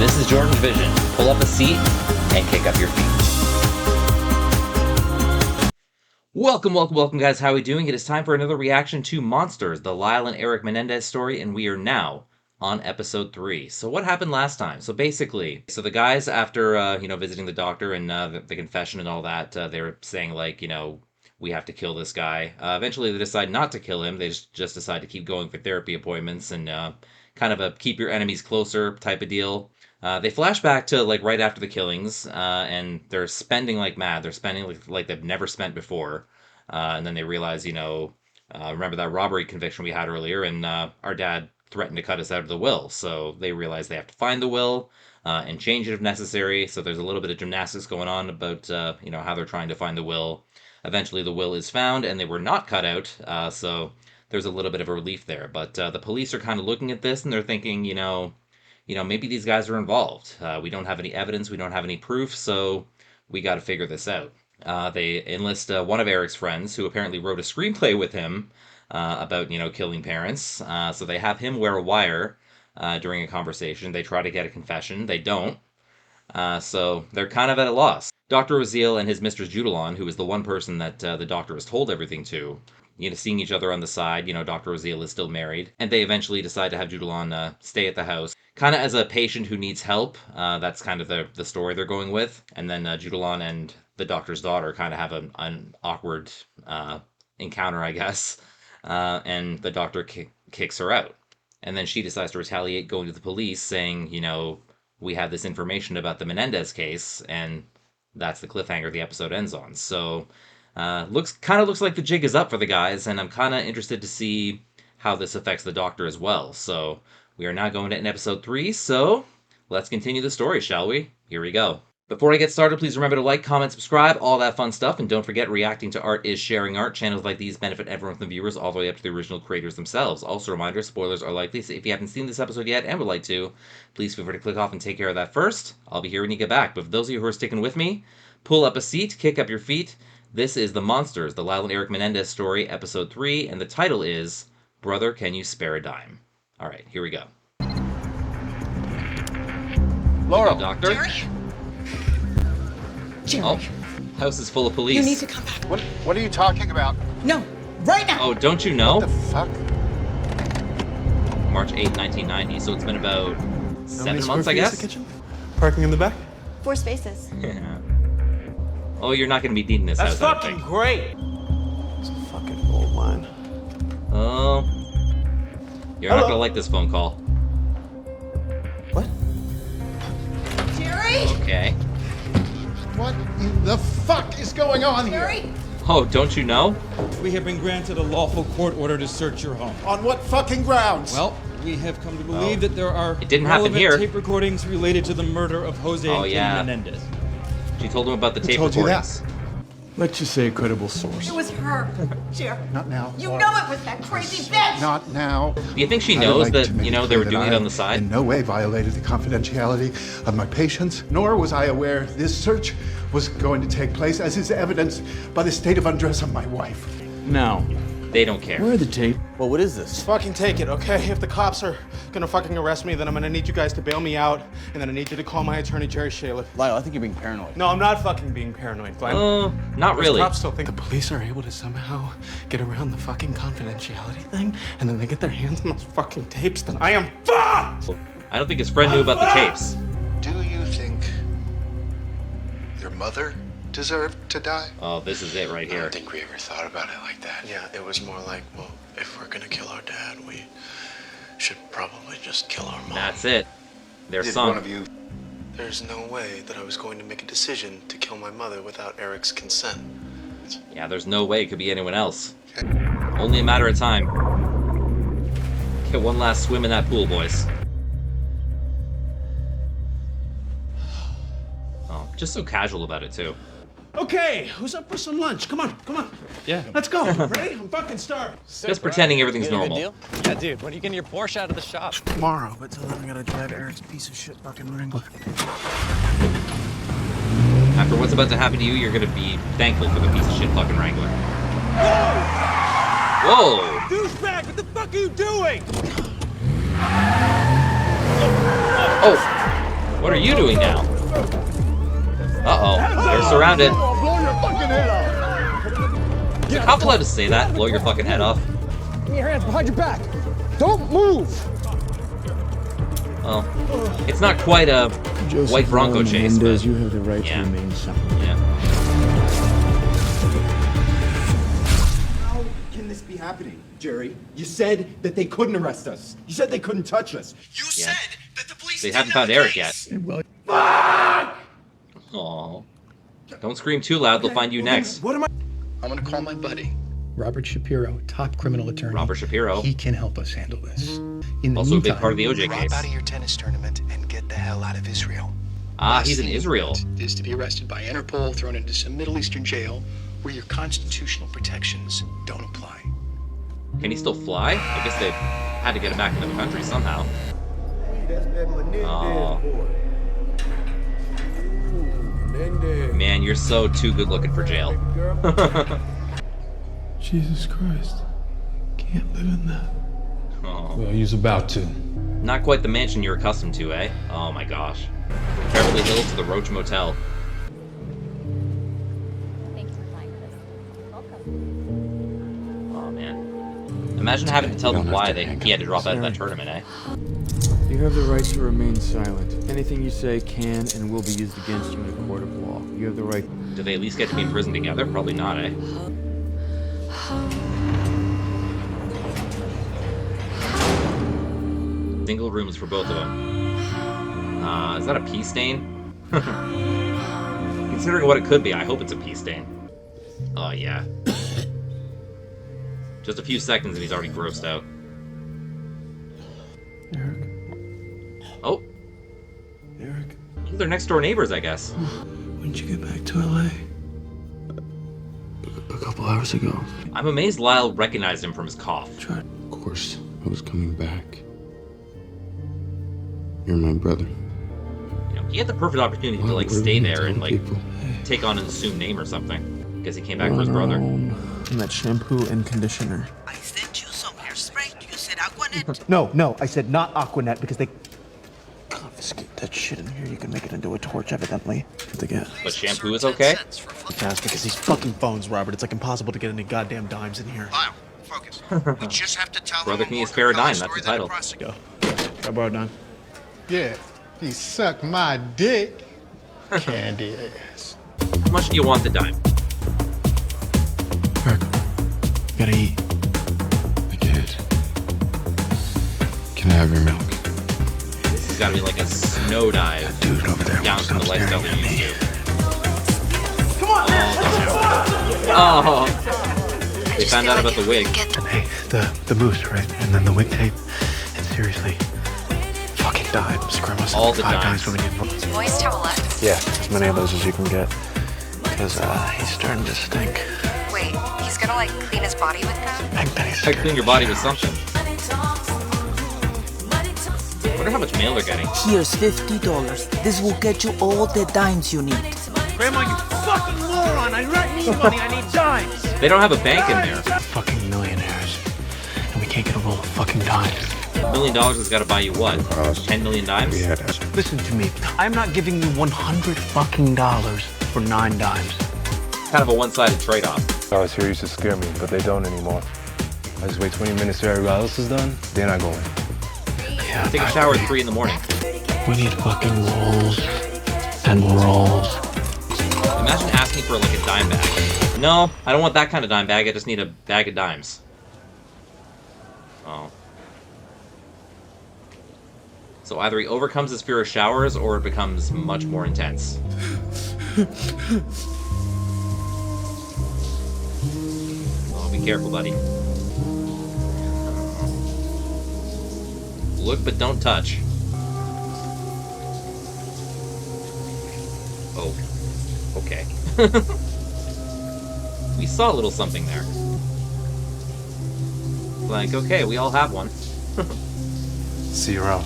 This is JordangeVision. Pull up a seat and kick up your feet. Welcome, guys. How are we doing? It is time for another reaction to Monsters, the Lyle and Erik Menendez story, and we are now on episode 3. So what happened last time? So basically, the guys, after, visiting the doctor and the confession and all that, they were saying, like, we have to kill this guy. Eventually, they decide not to kill him. They just decide to keep going for therapy appointments and kind of a keep your enemies closer type of deal. They flash back to, like, right after the killings, and they're spending like mad. They're spending like they've never spent before. And then they realize, remember that robbery conviction we had earlier, and our dad threatened to cut us out of the will. So they realize they have to find the will and change it if necessary. So there's a little bit of gymnastics going on about, how they're trying to find the will. Eventually the will is found, and they were not cut out, so there's a little bit of a relief there. But the police are kind of looking at this, and they're thinking, maybe these guys are involved. We don't have any evidence, we don't have any proof, so we got to figure this out. They enlist one of Erik's friends, who apparently wrote a screenplay with him about, killing parents. So they have him wear a wire during a conversation. They try to get a confession. They don't. So they're kind of at a loss. Dr. Oziel and his mistress Judalon, who is the one person that the doctor has told everything to, seeing each other on the side. Dr. Oziel is still married, and they eventually decide to have Judalon stay at the house, kind of as a patient who needs help. That's kind of the story they're going with. And then Judalon and the doctor's daughter kind of have an awkward encounter, I guess, and the doctor kicks her out. And then she decides to retaliate, going to the police, saying, we have this information about the Menendez case, and that's the cliffhanger the episode ends on. So, looks like the jig is up for the guys, and I'm kind of interested to see how this affects the doctor as well. So, we are now going to episode 3, so let's continue the story, shall we? Here we go. Before I get started, please remember to like, comment, subscribe, all that fun stuff, and don't forget, reacting to art is sharing art. Channels like these benefit everyone from the viewers all the way up to the original creators themselves. Also, a reminder, spoilers are likely, so if you haven't seen this episode yet and would like to, please feel free to click off and take care of that first. I'll be here when you get back, but for those of you who are sticking with me, pull up a seat, kick up your feet. This is The Monsters, the Lyle and Erik Menendez story, episode 3, and the title is, Brother, Can You Spare a Dime? Alright, here we go. Laurel! Doctor? Jerry? Jerry. Oh, house is full of police. You need to come back. What are you talking about? No, right now. Oh, don't you know? What the fuck? March 8th, 1990, so it's been about 7 months, I guess? The kitchen? Parking in the back? 4 spaces. Yeah. Oh, you're not going to be needing this That's house, fucking great! It's a fucking gold mine. Oh. You're not going to like this phone call. What? Jerry? Okay. What in the fuck is going on here? Jerry? Oh, don't you know? We have been granted a lawful court order to search your home. On what fucking grounds? Well, we have come to believe that there are It didn't happen relevant here. tape recordings related to the murder of Jose Oh, and yeah. Kenny Menendez. She told him about the tape told you recordings. Let's just say a credible source. It was her. Jerry. Not now. You know it was that crazy bitch. Not now. Do you think she I would knows like that, to make it they clear were that doing it I on the side? in no way violated the confidentiality of my patients, nor was I aware this search was going to take place, as is evidenced by the state of undress of my wife. Now, They don't care. where are the tape? Well, what is this? Fucking take it, okay? If the cops are gonna fucking arrest me, then I'm gonna need you guys to bail me out, and then I need you to call my attorney, Jerry Shayla. Lyle, I think you're being paranoid. No, I'm not fucking being paranoid, Glenn. Not Those really. cops still think the police are able to somehow get around the fucking confidentiality thing, and then they get their hands on those fucking tapes, then I am fucked! I don't think his friend knew about the tapes. Do you think your mother deserved to die? Oh, this is it right I here. don't think we ever thought about it like that. Yeah, it was more like, well, if we're gonna kill our dad, we should probably just kill our mom. That's it. Their Did son. one of you? There's no way that I was going to make a decision to kill my mother without Erik's consent. Yeah, there's no way it could be anyone else. Only a matter of time. Get one last swim in that pool, boys. Oh, just so casual about it, too. Okay, who's up for some lunch? Come on, come on. Yeah. Let's go. Ready? I'm fucking starved. Just pretending everything's You get a good normal. deal? Yeah, dude, when are you getting your Porsche out of the shop? Tomorrow, but till then I gotta drive Eric's piece of shit fucking Wrangler. After what's about to happen to you, you're gonna be thankful for the piece of shit fucking Wrangler. Whoa! Douchebag, what the fuck are you doing? Oh! What are you doing now? Uh-oh. They're surrounded. Is a cop allowed to say that? Blow your fucking head off? Give me your hands behind your back. Don't move. Well, it's not quite a white Bronco chase, but... You have the right Yeah. to remain silent. Yeah. How can this be happening, Jerry? You said that they couldn't arrest us. You said they couldn't touch us. You Yeah. said that the police They haven't found Eric yet. Aww. Don't scream too loud, they'll find you next. What am I? I'm gonna call my buddy. Robert Shapiro, top criminal attorney. Robert Shapiro. He can help us handle this. In the Also a big meantime, part of the OJ Drop case. out of your tennis tournament and get the hell out of Israel. Ah, he's in Israel. Is to be arrested by Interpol, thrown into some Middle Eastern jail where your constitutional protections don't apply. Can he still fly? I guess they had to get him back into the country somehow. Oh. Man, you're so too good looking for jail. Jesus Christ. Can't live in that. Oh. Well, he's about to. Not quite the mansion you're accustomed to, eh? Oh my gosh. From Beverly Hills to the Roach Motel. Thank you for flying with us. Welcome. Oh man. Imagine having to tell them why he had to drop out of that tournament, eh? You have the right to remain silent. Anything you say can and will be used against you in a court of law. You have the right. Do they at least get to be in prison together? Probably not, eh? Single rooms for both of them. Is that a pee stain? Considering what it could be, I hope it's a pee stain. Oh, yeah. Just a few seconds and he's already grossed out. Eric. Oh. Eric. They're next door neighbors, I guess. When'd you get back to LA? A couple hours ago. I'm amazed Lyle recognized him from his cough. Of course, I was coming back. You're my brother. You know, he had the perfect opportunity to, like, What are stay we gonna there and, tell like, people? take on an assumed name or something. Because he came back for his brother. And that shampoo and conditioner. I sent you some hairspray. You said Aquanet. No, I said not Aquanet because they confiscate that shit in here. You can make it into a torch, evidently. Again. But shampoo is okay? Fast because these fucking phones, Robert. It's like impossible to get any goddamn dimes in here. Lyle, focus. We just have to tell Brother, them can a you more spare a dime? compelling That's the story than title. prosecutor. Go. I borrowed 9. Yeah, he sucked my dick. Candy ass. How much do you want the dime? Eric, you gotta eat. I can't. Can I have your milk? This has got to be like a snow dive Dude over there down won't from the stop lifestyle staring we at used me. to. Oh, they found out about the wig. Hey, the moose, right? And then the wig tape. And seriously, fucking dimes. Grandma's All the 5 dimes. times when we get Moist towelettes. Yeah, as many of those as you can get. Because he's starting to stink. Wait, he's gonna like clean his body with that? I bet he's Try to clean your body with something. Wonder how much mail they're getting. Here's $50. This will get you all the dimes you need. Grandma, you fucking moron! I don't need money. I need dimes. They don't have a bank in there. fucking millionaires. And we can't get a roll of fucking dimes. $1 million has got to buy you what? 10 million dimes? Listen to me. I'm not giving you $100 fucking for 9 dimes. Kind of a one-sided trade-off. Guys here used to scare me, but they don't anymore. I just wait 20 minutes till everybody else is done, then I go in. Yeah, Take a shower at 3 in the morning. we need fucking rolls and rolls. Imagine asking for like a dime bag. No, I don't want that kind of dime bag. I just need a bag of dimes. Oh. So either he overcomes his fear of showers, or it becomes much more intense. Oh, be careful, buddy. Look, but don't touch. Oh. Okay. We saw a little something there. Like, okay, we all have one. See you around.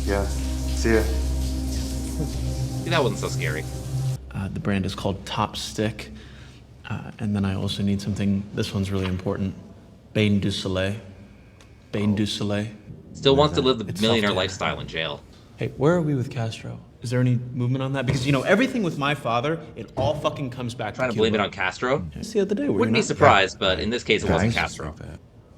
Yeah. See ya. See, that wasn't so scary. The brand is called Top Stick. And then I also need something, this one's really important. Bain du Soleil. Bain du Soleil. Still wants to live the It's millionaire soft air. lifestyle in jail. Hey, where are we with Castro? Is there any movement on that? Because, you know, everything with my father, it all fucking comes back Trying to to blame it on Castro? Just the other day, Wouldn't be surprised, but in this case, it wasn't Castro.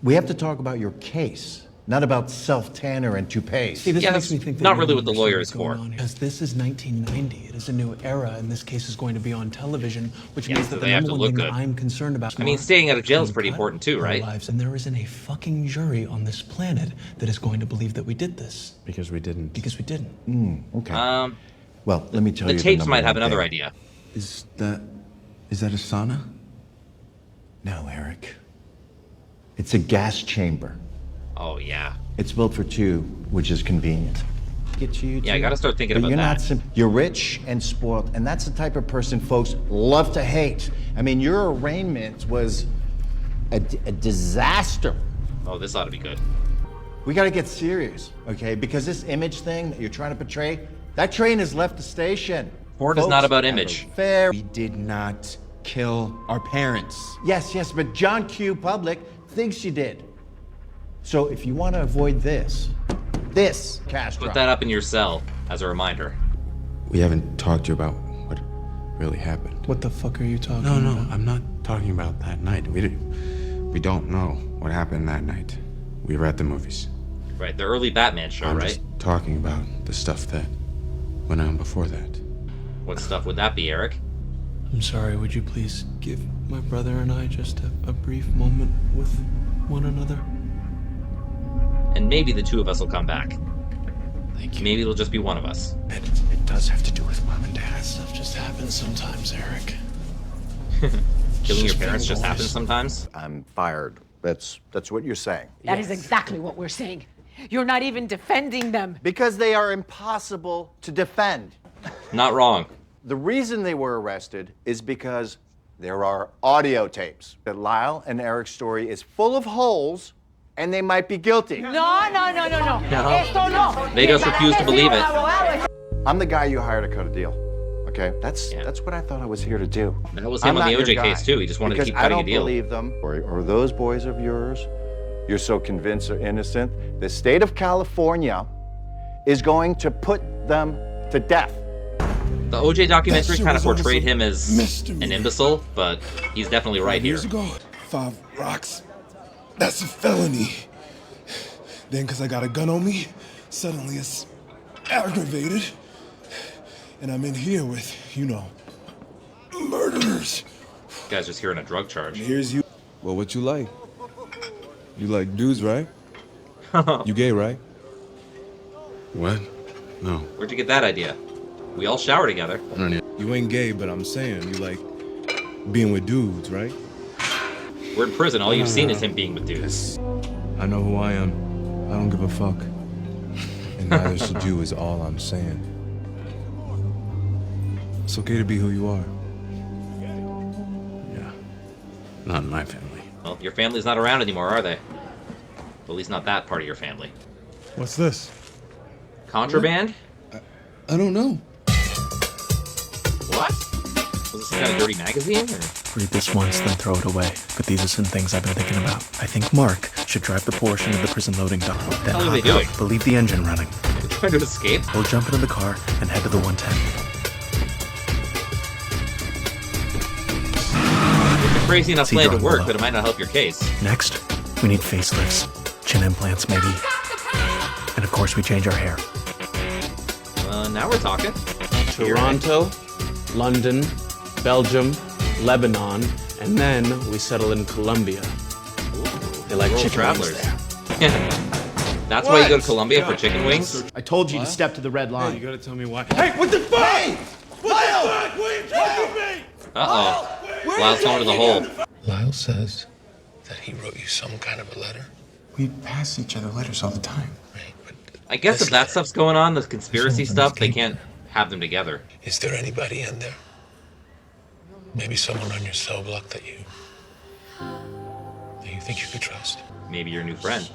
We have to talk about your case, not about self-tanner and toupees. See, this Yeah, makes that's me think that not you really don't what the understand lawyer what's is for. going on here. Because this is 1990. It is a new era, and this case is going to be on television, which Yeah, means so that the they have number to one look thing that good. I'm concerned about. I mean, staying out of jail is pretty important too, our right? lives, and there isn't a fucking jury on this planet that is going to believe that we did this. Because we didn't. Because we didn't. Okay. Um, Well, let me tell the you tapes number might have one another thing. idea. Is that a sauna? No, Eric. It's a gas chamber. Oh, yeah. It's built for two, which is convenient. Get you. Yeah, I gotta start thinking But about you're that. not you're rich and spoiled, and that's the type of person folks love to hate. I mean, your arraignment was a disaster. Oh, this ought to be good. We got to get serious, okay? Because this image thing that you're trying to portray, that train has left the station. Court is not about image. Fair. We did not kill our parents. Yes, but John Q. Public thinks you did. So if you want to avoid this, Castro. Put that up in your cell as a reminder. We haven't talked to you about what really happened. What the fuck are you talking No, about? I'm not talking about that night. We don't know what happened that night. We were at the movies. Right, the early Batman show, I'm right? just talking about the stuff that went on before that. What stuff would that be, Eric? I'm sorry, would you please give my brother and I just a brief moment with one another? And maybe the two of us will come back. Thank you. Maybe it'll just be one of us. It does have to do with mom and dad. Stuff just happens sometimes, Eric. Killing your Just parents being just boys. happens sometimes? I'm fired. That's what you're saying. That is exactly what we're saying. You're not even defending them. Because they are impossible to defend. Not wrong. The reason they were arrested is because there are audio tapes that Lyle and Eric's story is full of holes and they might be guilty. No. No. Esto no. They just refuse to believe it. I'm the guy you hired to cut a deal. Okay? That's what I thought I was here to do. That was him on the OJ case too. He just wanted to keep cutting a deal. I don't believe them or those boys of yours you're so convinced are innocent. The state of California is going to put them to death. The OJ documentary kind of portrayed him as an imbecile, but he's definitely right here. Years ago, 5 rocks. That's a felony. Then, because I got a gun on me, suddenly it's aggravated. And I'm in here with, murderers. This guy's just hearing a drug charge. Here's you. Well, what you like? You like dudes, right? You gay, right? What? No. Where'd you get that idea? We all shower together. You ain't gay, but I'm saying you like being with dudes, right? We're in prison. All you've seen is him being with dudes. I know who I am. I don't give a fuck. And neither should you is all I'm saying. It's okay to be who you are. Yeah. Not in my family. Well, your family's not around anymore, are they? At least not that part of your family. What's this? Contraband? I don't know. What? Was this some kind of dirty magazine? Or? Read this once, then throw it away. But these are some things I've been thinking about. I think Mark should drive the Porsche into the prison loading dock. Then What are they hop out, doing? but leave the engine running. They're trying to escape? We'll jump into the car and head to the 110. It's a crazy enough See plan to drawing work, below. but it might not help your case. Next, we need facelifts, chin implants maybe. And of course we change our hair. Now we're talking. Toronto, London, Belgium, Lebanon, and then we settle in Colombia. They like World chicken travelers. wings there. That's why you go to Colombia for chicken wings? I told you to step to the red line. You gotta tell me why. Hey, what the fuck? Hey! What the fuck? What are you talking to me? Uh-oh. Lyle's going to the hole. Lyle says that he wrote you some kind of a letter. We pass each other letters all the time. I guess if that stuff's going on, the conspiracy stuff, they can't have them together. Is there anybody in there? Maybe someone on your cell block that you think you could trust? Maybe your new friend.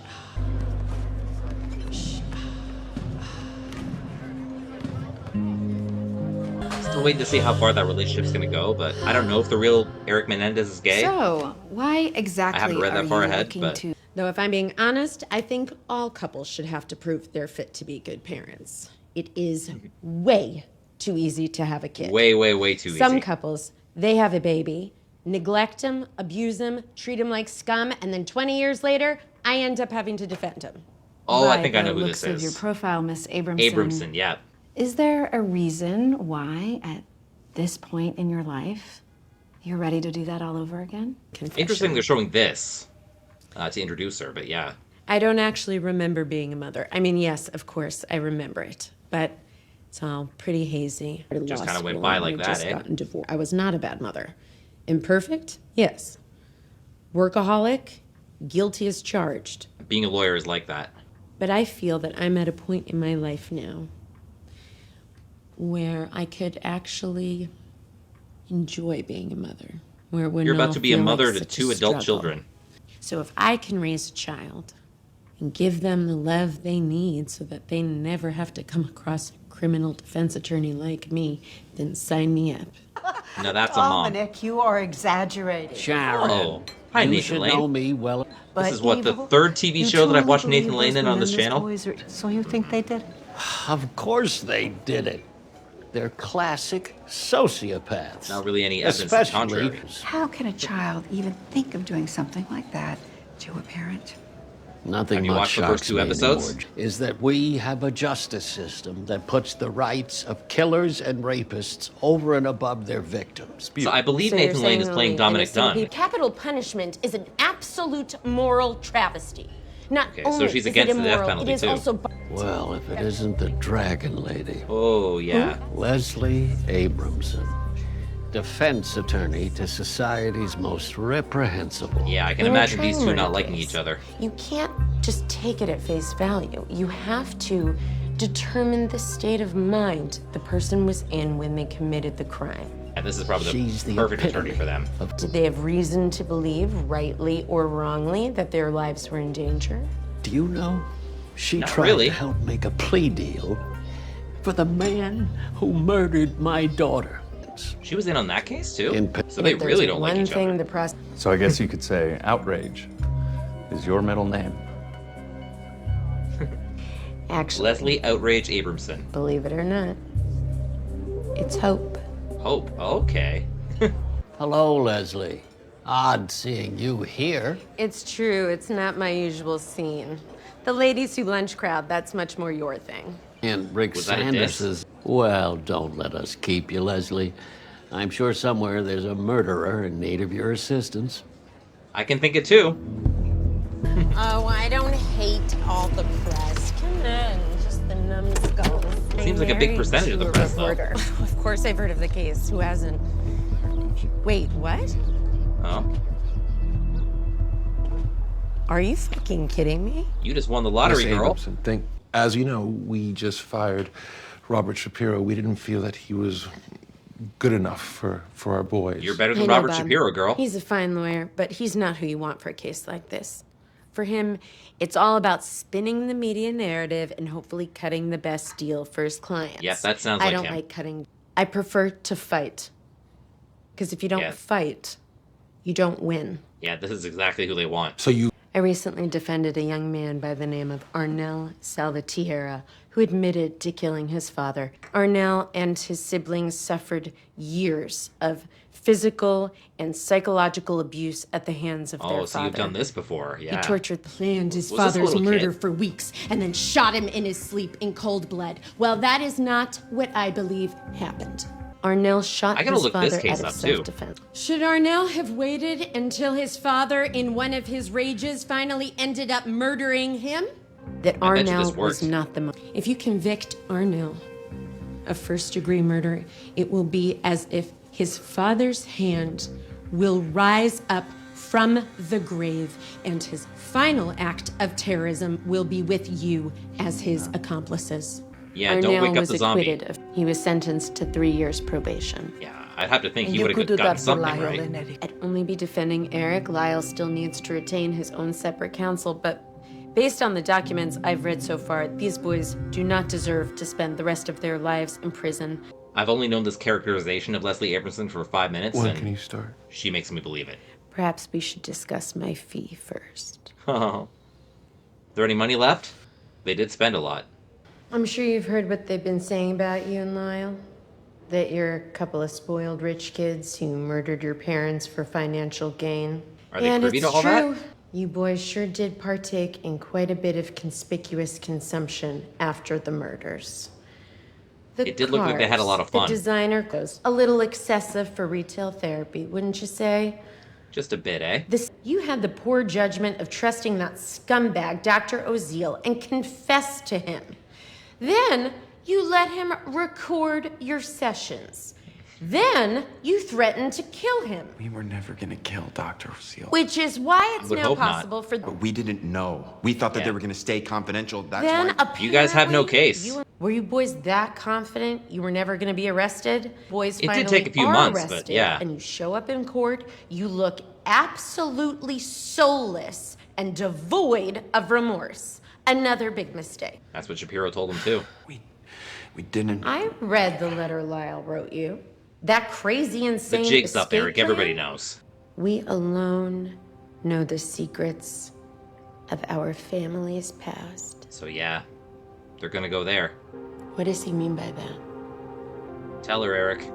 Still waiting to see how far that relationship's gonna go, but I don't know if the real Erik Menendez is gay. So, why exactly I haven't read that are far you ahead, looking but to... Though if I'm being honest, I think all couples should have to prove they're fit to be good parents. it is way too easy to have a kid. Way, way, way too easy. Some couples, they have a baby, neglect him, abuse him, treat him like scum, and then 20 years later, I end up having to defend him. Oh, I think I know who this By the looks of your is. profile, Miss Abramson. Abramson, yeah. Is there a reason why, at this point in your life, you're ready to do that all over again? Interesting they're showing this to introduce her, but yeah. I don't actually remember being a mother. I mean, yes, of course, I remember it, but it's all pretty hazy. Just kind of went by like that, eh? Divorced. I was not a bad mother. Imperfect? Yes. Workaholic? Guilty as charged. Being a lawyer is like that. But I feel that I'm at a point in my life now where I could actually enjoy being a mother. Where it wouldn't You're about all to be a feel mother like to such a 2 adult struggle. children. So if I can raise a child and give them the love they need so that they never have to come across a criminal defense attorney like me, then sign me up. Now that's a mom. Dominic, you are exaggerating. Sharon, Oh, hi, you Nathan should Lane. know me well. This is what, the 3rd TV show that I've watched Nathan Lane in on this channel? So you think they did? Of course they did it. They're classic sociopaths. Not really any evidence to the Especially contrary. How can a child even think of doing something like that to a parent? nothing Have you much watched the first shocks 2 me episodes? anymore, is that we have a justice system that puts the rights of killers and rapists over and above their victims. So I believe Nathan Lane is playing Dominic Dunn. Capital punishment is an absolute moral travesty. Not Okay, so only she's is against it the death immoral, penalty, it is too. also Well, if it isn't the Dragon Lady. Oh, yeah. Leslie Abramson, defense attorney to society's most reprehensible. Yeah, I can You're a imagine these two trainer not liking case. each other. You can't just take it at face value. You have to determine the state of mind the person was in when they committed the crime. And this is probably She's the the perfect epitome attorney for them. Did they have reason to believe, rightly or wrongly, that their lives were in danger? Do you know? She Not tried really. to help make a plea deal for the man who murdered my daughter. She was in on that case, too? In- So they If there's really don't like one each thing other. the pros- So I guess you could say outrage is your middle name. Actually, Leslie Outrage Abramson. believe it or not, it's Hope. Hope, okay. Hello, Leslie. Odd seeing you here. It's true, it's not my usual scene. The ladies who lunch crowd, that's much more your thing. And Rick Was that a Sanders diss? is. Well, don't let us keep you, Leslie. I'm sure somewhere there's a murderer in need of your assistance. I can think it, too. Oh, I don't hate all the press. Come on, just the numbskulls. Seems like a big percentage of the press, though. Of course I've heard of the case. Who hasn't? Wait, what? Oh, Are you fucking kidding me? you just won the lottery, Miss girl. Abramson, as you know, we just fired Robert Shapiro. We didn't feel that he was good enough for our boys. You're better I than know, Robert Bob. Shapiro, girl. He's a fine lawyer, but he's not who you want for a case like this. For him, it's all about spinning the media narrative and hopefully cutting the best deal for his clients. Yep, that sounds I like don't him. like cutting. I prefer to fight. Because if you don't Yeah. fight, you don't win. Yeah, this is exactly who they want. So you I recently defended a young man by the name of Arnel Salvatierra, who admitted to killing his father. Arnel and his siblings suffered years of physical and psychological abuse at the hands of their Oh, so father. you've done this before, yeah. He planned his Was this a father's little murder kid? for weeks and then shot him in his sleep in cold blood. Well, that is not what I believe happened. Arnel shot I gotta his look this father case out of up, too. self-defense. Should Arnel have waited until his father, in one of his rages, finally ended up murdering him? That I bet you this Arnel was worked. not the If you convict Arnel of first-degree murder, it will be as if his father's hand will rise up from the grave, and his final act of terrorism will be with you as his accomplices. Yeah, don't wake up was the zombie. acquitted of. He was sentenced to 3 years probation. Yeah, I'd have to think he You would could do have gotten that for something Lyle right. and Eddie. I'd only be defending Eric. Lyle still needs to retain his own separate counsel, but based on the documents I've read so far, these boys do not deserve to spend the rest of their lives in prison. I've only known this characterization of Leslie Abramson for 5 minutes, When and can you start? she makes me believe it. Perhaps we should discuss my fee first. Is there any money left? They did spend a lot. I'm sure you've heard what they've been saying about you and Lyle. That you're a couple of spoiled rich kids who murdered your parents for financial gain. Are they And privy it's to all true. that? You boys sure did partake in quite a bit of conspicuous consumption after the murders. The It did look like they had a lot of The fun. designer goes a little excessive for retail therapy, wouldn't you say? Just a bit, eh? You had the poor judgment of trusting that scumbag, Dr. Oziel, and confessed to him. Then you let him record your sessions. Then you threatened to kill him. We were never gonna kill Dr. Oziel. Which is why it's would now hope not. possible for... But we didn't know. We thought that they were gonna stay confidential. That's Then why. apparently... You guys have no case. Were you boys that confident you were never going to be arrested? Boys It did finally take a few are months, but arrested, yeah. and you show up in court, you look absolutely soulless and devoid of remorse. Another big mistake. That's what Shapiro told him too. We didn't. I read the letter Lyle wrote you. That crazy, The insane jig's up, escape Eric. Everybody plan? knows. We alone know the secrets of our family's past. So yeah, they're gonna go there. What does he mean by that? Tell her, Eric.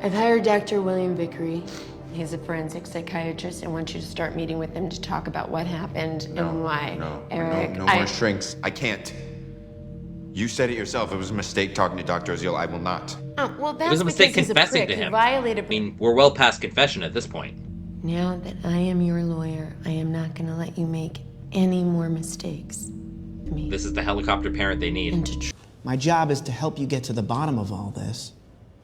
I've hired Dr. William Vickery. He's a forensic psychiatrist. I want you to start meeting with him to talk about what happened and why. Eric, no more shrinks. I can't. You said it yourself. It was a mistake talking to Dr. Oziel. I will not. Oh, well, that's It was a mistake because he's confessing a prick to who him. violated... I mean, we're well past confession at this point. Now that I am your lawyer, I am not going to let you make any more mistakes. This is the helicopter parent they need. My job is to help you get to the bottom of all this.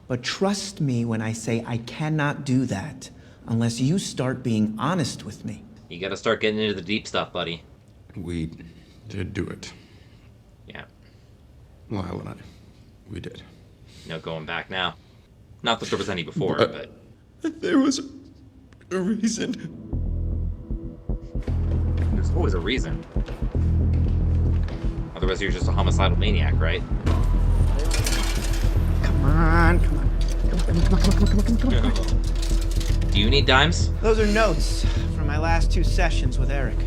But trust me when I say I cannot do that unless you start being honest with me. You gotta start getting into the deep stuff, buddy. We did do it. Yeah. Lyle and I. We did. No going back now. Not that there was any before, but... There was a reason. There's always a reason. Otherwise you're just a homicidal maniac, right? Come on, come on. Come on. Do you need dimes? Those are notes from my last 2 sessions with Erik.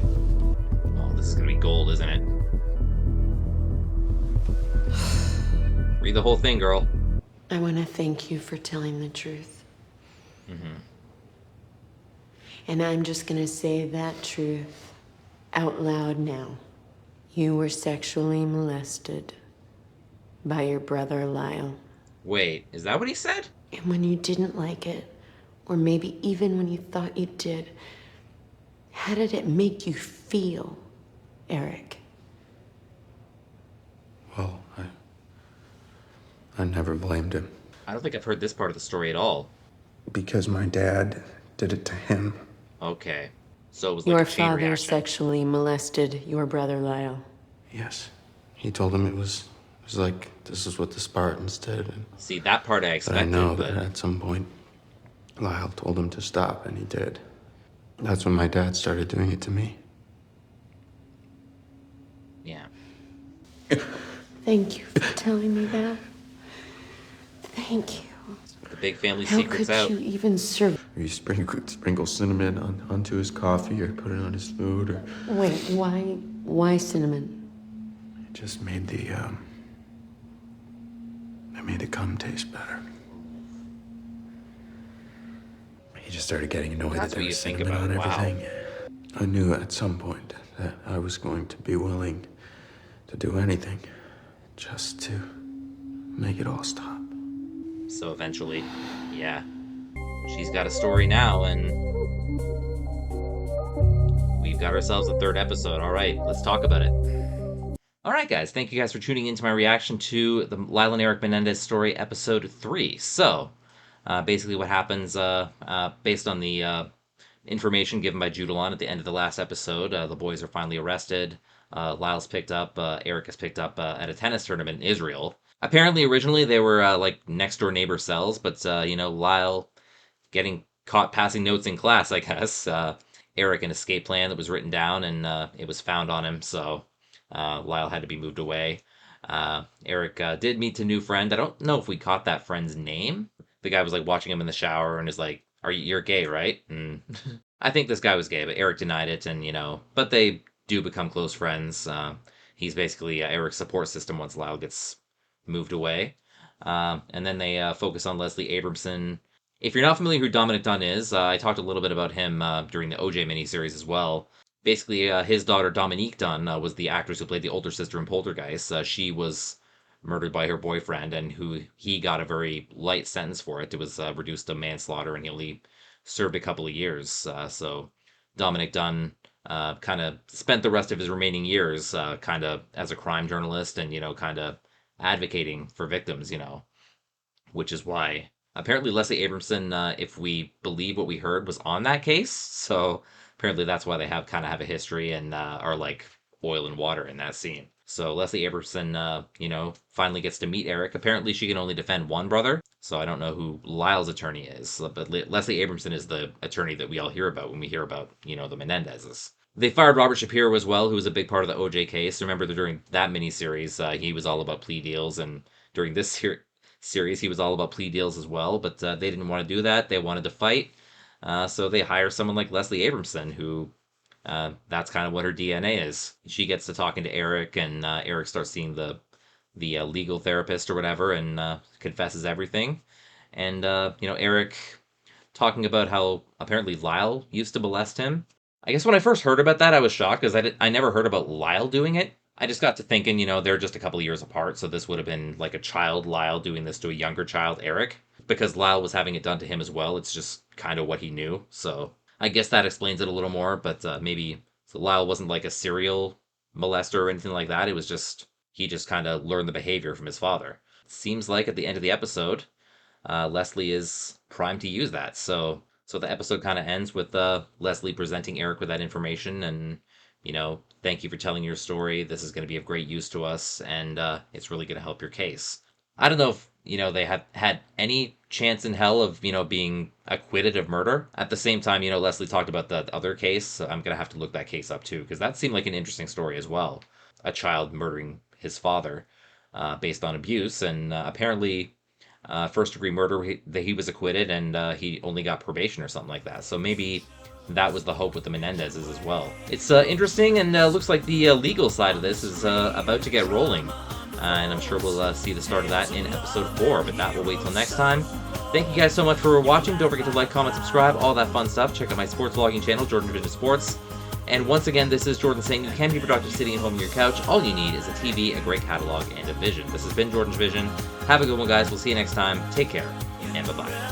Oh, this is gonna be gold, isn't it? Read the whole thing, girl. I want to thank you for telling the truth. Mm-hmm. And I'm just going to say that truth out loud now. You were sexually molested by your brother Lyle. Wait, is that what he said? And when you didn't like it, or maybe even when you thought you did, how did it make you feel, Erik? Well, I never blamed him. I don't think I've heard this part of the story at all. Because my dad did it to him. Okay. So it was like Your a chain father reaction. sexually molested your brother Lyle. Yes. He told him it was like, this is what the Spartans did. And, See, that part I but expected, I know but... that at some point, Lyle told him to stop, and he did. That's when my dad started doing it to me. Yeah. Thank you for telling me that. Thank you. The big family How secret's could out. you even serve? Or you sprinkle cinnamon onto his coffee, or put it on his food, or Wait, why cinnamon? it just made the cum taste better. He just started getting annoyed That's that there what was you think cinnamon on about, wow. everything. I knew at some point that I was going to be willing to do anything just to make it all stop. So eventually, yeah. She's got a story now, and... we've got ourselves a 3rd episode. Alright, let's talk about it. Alright guys, thank you guys for tuning in to my reaction to the Lyle and Erik Menendez story, episode 3. So, basically what happens, based on the information given by Judalon at the end of the last episode, the boys are finally arrested. Lyle's picked up, Erik is picked up at a tennis tournament in Israel. Apparently, originally, they were, like, next-door neighbor cells, but, you know, Lyle getting caught passing notes in class, I guess. Erik, an escape plan that was written down, and it was found on him, so Lyle had to be moved away. Erik did meet a new friend. I don't know if we caught that friend's name. The guy was, like, watching him in the shower and is like, you're gay, right? And I think this guy was gay, but Erik denied it, and, you know, but they do become close friends. he's basically Eric's support system once Lyle gets moved away. And then they focus on Leslie Abramson. If you're not familiar who Dominic Dunn is, I talked a little bit about him during the OJ miniseries as well. Basically, his daughter Dominique Dunn was the actress who played the older sister in Poltergeist. She was murdered by her boyfriend, and he got a very light sentence for it. It was reduced to manslaughter, and he only served a couple of years. So Dominic Dunn kind of spent the rest of his remaining years kind of as a crime journalist and, kind of advocating for victims, which is why apparently Leslie Abramson, if we believe what we heard, was on that case. So apparently that's why they have a history and are like oil and water in that scene. So Leslie Abramson, finally gets to meet Eric. Apparently she can only defend one brother. So I don't know who Lyle's attorney is, but Leslie Abramson is the attorney that we all hear about when we hear about, the Menendezes. They fired Robert Shapiro as well, who was a big part of the OJ case. Remember that during that miniseries, he was all about plea deals, and during this series, he was all about plea deals as well, but they didn't want to do that. They wanted to fight, so they hire someone like Leslie Abramson, who that's kind of what her DNA is. She gets to talking to Eric, and Eric starts seeing the legal therapist or whatever, and confesses everything. And, Eric talking about how apparently Lyle used to molest him. I guess when I first heard about that, I was shocked because I never heard about Lyle doing it. I just got to thinking, they're just a couple of years apart, so this would have been like a child Lyle doing this to a younger child Eric, because Lyle was having it done to him as well. It's just kind of what he knew, so I guess that explains it a little more, but maybe so Lyle wasn't like a serial molester or anything like that. It was just, he just kind of learned the behavior from his father. It seems like at the end of the episode, Leslie is primed to use that, so the episode kind of ends with Leslie presenting Eric with that information and, thank you for telling your story. This is going to be of great use to us, and it's really going to help your case. I don't know if, they had any chance in hell of, being acquitted of murder. At the same time, Leslie talked about the other case, so I'm going to have to look that case up too, because that seemed like an interesting story as well. A child murdering his father based on abuse, and apparently first-degree murder, he was acquitted, and he only got probation or something like that. So maybe that was the hope with the Menendezes as well. It's interesting, and looks like the legal side of this is about to get rolling. And I'm sure we'll see the start of that in episode 4, but that will wait till next time. Thank you guys so much for watching. Don't forget to like, comment, subscribe, all that fun stuff. Check out my sports vlogging channel, JordangeVision Sports. And once again, this is Jordan saying you can be productive sitting at home on your couch. All you need is a TV, a great catalog, and a vision. This has been JordangeVision. Have a good one, guys. We'll see you next time. Take care, and bye-bye.